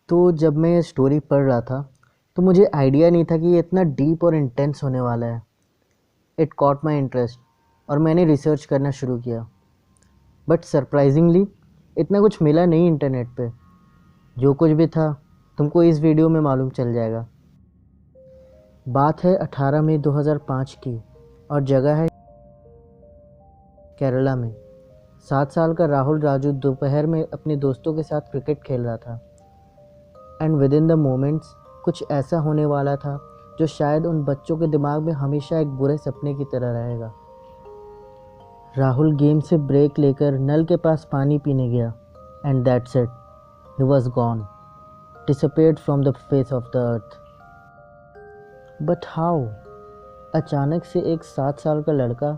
तो जब मैं ये स्टोरी पढ़ रहा था तो मुझे आइडिया नहीं था कि ये इतना डीप और इंटेंस होने वाला है। इट कॉट माई इंटरेस्ट और मैंने रिसर्च करना शुरू किया। बट सरप्राइजिंगली इतना कुछ मिला नहीं इंटरनेट पे। जो कुछ भी था तुमको इस वीडियो में मालूम चल जाएगा। बात है 18 मई 2005 की और जगह है केरला में। 7 साल का राहुल राजू दोपहर में अपने दोस्तों के साथ क्रिकेट खेल रहा था। And with in the moments कुछ ऐसा होने वाला था जो शायद उन बच्चों के दिमाग में हमेशा एक बुरे सपने की तरह रहेगा। राहुल गेम से ब्रेक लेकर नल के पास पानी पीने गया and that's it, he was gone, disappeared from the face of the earth. But how? अचानक से एक 7 साल का लड़का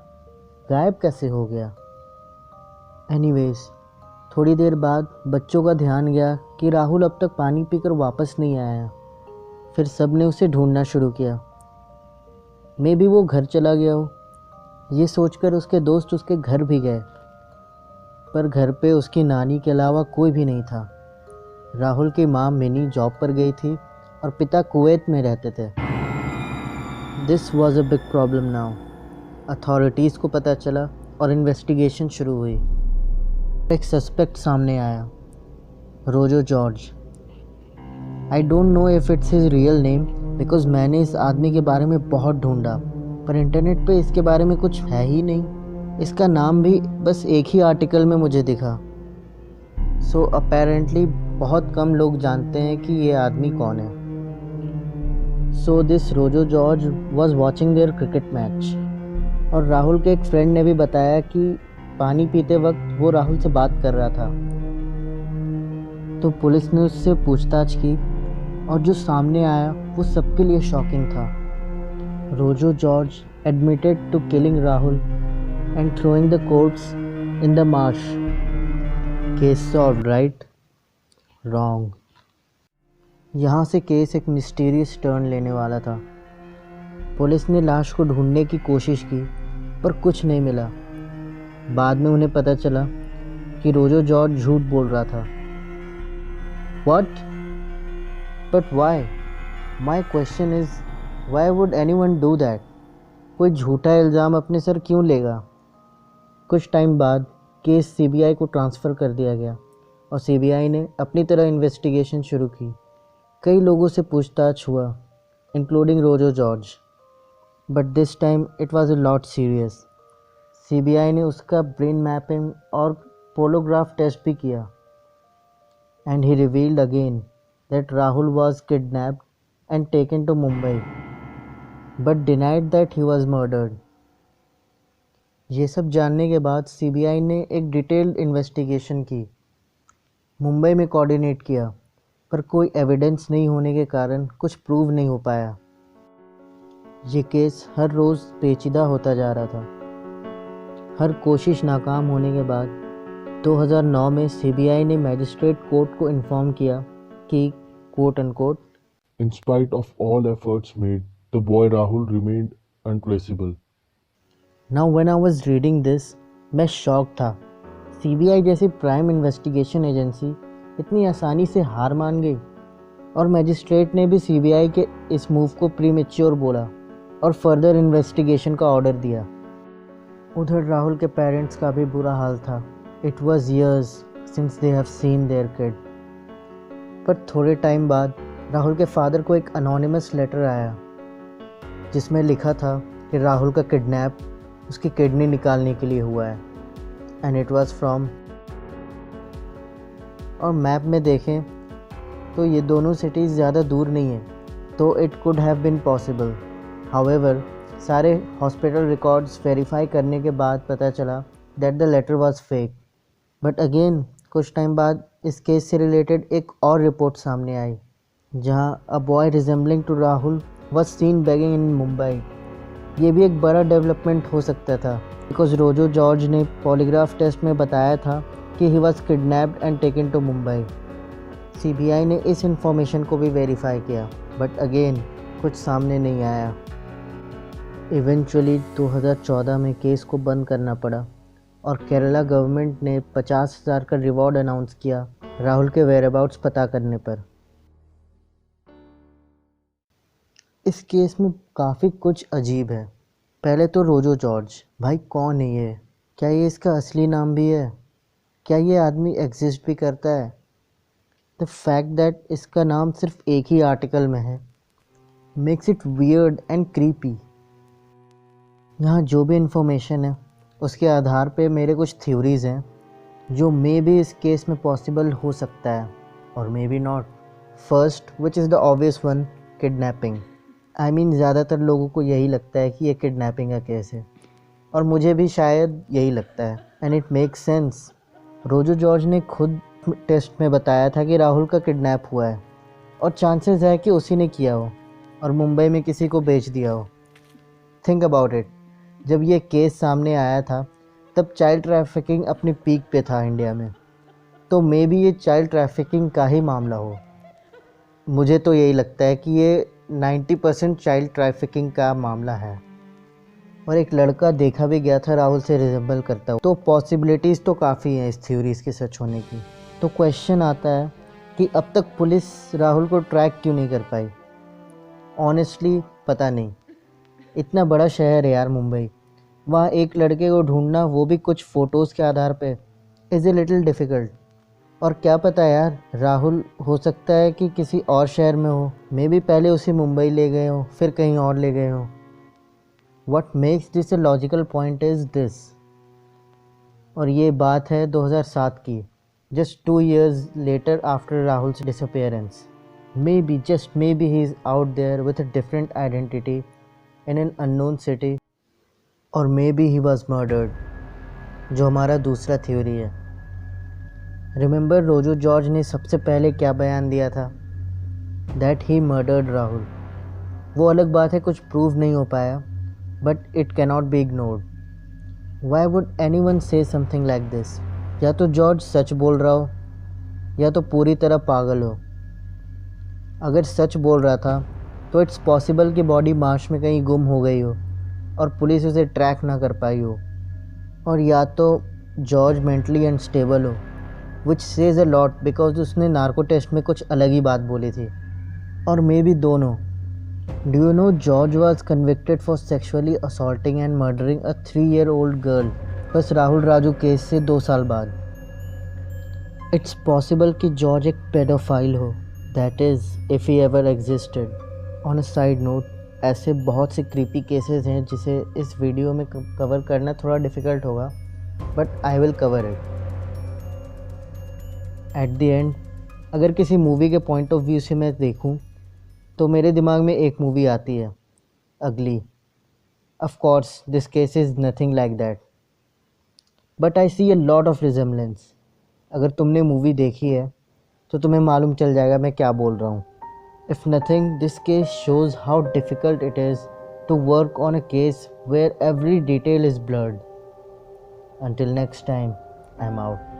गायब कैसे हो गया? एनीवेज, थोड़ी देर बाद बच्चों का ध्यान गया कि राहुल अब तक पानी पीकर वापस नहीं आया। फिर सब ने उसे ढूंढना शुरू किया। मे बी वो घर चला गया हो, ये सोचकर उसके दोस्त उसके घर भी गए, पर घर पे उसकी नानी के अलावा कोई भी नहीं था। राहुल की माँ मिनी जॉब पर गई थी और पिता कुवैत में रहते थे। This was a big problem now. Authorities को पता चला और इन्वेस्टिगेशन शुरू हुई। एक सस्पेक्ट सामने आया, रोजो George. I don't know if it's his real name because मैंने इस आदमी के बारे में बहुत ढूंढा, पर इंटरनेट पे इसके बारे में कुछ है ही नहीं। इसका नाम भी बस एक ही आर्टिकल में मुझे दिखा। सो अपेरेंटली बहुत कम लोग जानते हैं कि ये आदमी कौन है। So this Rojo George was watching their cricket match और राहुल के एक फ्रेंड ने भी बताया कि पानी पीते वक्त वो राहुल से बात कर रहा था। तो पुलिस ने उससे पूछताछ की और जो सामने आया वो सबके लिए शॉकिंग था। Rojo George admitted to killing Rahul and throwing the courts in the marsh. Case solved, right? Wrong. यहाँ से केस एक मिस्टीरियस टर्न लेने वाला था। पुलिस ने लाश को ढूंढने की कोशिश की पर कुछ नहीं मिला। बाद में उन्हें पता चला कि रोजो जॉर्ज झूठ बोल रहा था। What? But why? My question is, why would anyone do that? कोई झूठा इल्ज़ाम अपने सर क्यों लेगा? कुछ टाइम बाद केस सीबीआई को ट्रांसफ़र कर दिया गया और सीबीआई ने अपनी तरह इन्वेस्टिगेशन शुरू की। कई लोगों से पूछताछ हुआ, इंक्लूडिंग रोजो George, but this time it was a lot serious. CBI ने उसका ब्रेन मैपिंग और पोलोग्राफ टेस्ट भी किया and he revealed again that Rahul was kidnapped and taken to Mumbai, but denied that he was murdered. ये सब जानने के बाद सीबीआई ने एक डिटेल्ड इन्वेस्टिगेशन की, मुंबई में कोऑर्डिनेट किया, पर कोई एविडेंस नहीं होने के कारण कुछ प्रूव नहीं हो पाया। ये केस हर रोज़ पेचीदा होता जा रहा था। हर कोशिश नाकाम होने के बाद 2009 में सीबीआई ने मैजिस्ट्रेट कोर्ट को इन्फॉर्म किया कि quote unquote, In spite of all efforts made, the boy Rahul remained untraceable. Now when I was reading this मैं शॉक था। सीबीआई जैसी प्राइम इन्वेस्टिगेशन एजेंसी इतनी आसानी से हार मान गई और मैजिस्ट्रेट ने भी सीबीआई के इस मूव को प्रीमेच्योर बोला और फर्दर इन्वेस्टिगेशन का ऑर्डर दिया। उधर राहुल के पेरेंट्स का भी बुरा हाल था। It was years since they have seen their kid. पर थोड़े टाइम बाद राहुल के फादर को एक अनोनिमस लेटर आया जिसमें लिखा था कि राहुल का किडनैप उसकी किडनी निकालने के लिए हुआ है एंड इट वाज फ्रॉम। और मैप में देखें तो ये दोनों सिटीज़ ज़्यादा दूर नहीं है, तो it could have been possible. However सारे हॉस्पिटल रिकॉर्ड्स वेरीफाई करने के बाद पता चला that the letter was fake. But again कुछ टाइम बाद इस केस से रिलेटेड एक और रिपोर्ट सामने आई जहां a boy resembling to Rahul was seen begging in Mumbai. ये भी एक बड़ा डेवलपमेंट हो सकता था बिकॉज रोजो जॉर्ज ने पॉलीग्राफ टेस्ट में बताया था कि he was kidnapped and taken to Mumbai. CBI ने इस इंफॉर्मेशन को भी वेरीफाई किया बट अगेन कुछ सामने नहीं आया। इवेंचुअली 2014 में केस को बंद करना पड़ा और केरला गवर्नमेंट ने 50,000 का रिवॉर्ड अनाउंस किया राहुल के वेयरअबाउट्स पता करने पर। इस केस में काफ़ी कुछ अजीब है। पहले तो रोजो जॉर्ज, भाई कौन है ये? क्या ये इसका असली नाम भी है? क्या ये आदमी एग्जिस्ट भी करता है? द फैक्ट दैट इसका नाम सिर्फ एक ही आर्टिकल में है makes it weird and creepy. यहाँ जो भी इंफॉर्मेशन है उसके आधार पे मेरे कुछ थ्योरीज़ हैं जो मे बी इस केस में पॉसिबल हो सकता है और may be not. First which is the obvious one, kidnapping. I mean ज़्यादातर लोगों को यही लगता है कि ये किडनैपिंग का केस है और मुझे भी शायद यही लगता है एंड इट मेक्स सेंस। रोजो जॉर्ज ने खुद टेस्ट में बताया था कि राहुल का किडनैप हुआ है और चांसेस है कि उसी ने किया हो और मुंबई में किसी को बेच दिया हो। थिंक अबाउट इट, जब ये केस सामने आया था तब चाइल्ड ट्रैफिकिंग अपनी पीक पे था इंडिया में, तो मे बी ये चाइल्ड ट्रैफिकिंग का ही मामला हो। मुझे तो यही लगता है कि ये 90% चाइल्ड ट्रैफिकिंग का मामला है और एक लड़का देखा भी गया था राहुल से रिजेंबल करता हुआ, तो पॉसिबिलिटीज़ तो काफ़ी हैं इस थ्योरीज़ के सच होने की। तो क्वेश्चन आता है कि अब तक पुलिस राहुल को ट्रैक क्यों नहीं कर पाई? ऑनेस्टली पता नहीं। इतना बड़ा शहर है यार मुंबई, वहाँ एक लड़के को ढूंढना, वो भी कुछ फ़ोटोज़ के आधार पे, इज़ ए लिटिल डिफ़िकल्ट। और क्या पता यार, राहुल हो सकता है कि किसी और शहर में हो, मे बी पहले उसे मुंबई ले गए हो फिर कहीं और ले गए हो। What makes this a logical point is this, और ये बात है 2007 की, just 2 years later after Rahul's disappearance. Maybe, just maybe he is out there with a different identity in an unknown city, or maybe he was murdered, जो हमारा दूसरा theory है। Remember रोजो जॉर्ज ने सबसे पहले क्या बयान दिया था? That he murdered Rahul. वो अलग बात है कुछ प्रूव नहीं हो पाया, but it cannot be ignored. Why would any one से समथिंग लाइक दिस? या तो जॉर्ज सच बोल रहा हो या तो पूरी तरह पागल हो। अगर सच बोल रहा था तो इट्स पॉसिबल कि बॉडी मार्श में कहीं गुम हो गई हो और पुलिस उसे ट्रैक ना कर पाई हो, और या तो जॉर्ज मेंटली अनस्टेबल हो, which says a lot because उसने नार्को टेस्ट में कुछ अलग ही बात बोली थी, और मे बी दोनों। Do you know George was convicted for sexually assaulting and murdering a 3-year-old girl बस राहुल राजू केस से 2 साल बाद। It's possible कि जॉर्ज एक पेडोफाइल हो, that is if he ever existed. On a side note, ऐसे बहुत से क्रीपी केसेस हैं जिसे इस वीडियो में कवर करना थोड़ा डिफ़िकल्ट होगा, but I will cover it. At the end, अगर किसी मूवी के पॉइंट ऑफ व्यू से मैं देखूं तो मेरे दिमाग में एक मूवी आती है, अगली। Of course this case is nothing like that, but I see a lot of resemblance. अगर तुमने मूवी देखी है तो तुम्हें मालूम चल जाएगा मैं क्या बोल रहा हूँ। If nothing, this case shows how difficult it is to work on a case where every detail is blurred. Until next time, I'm out.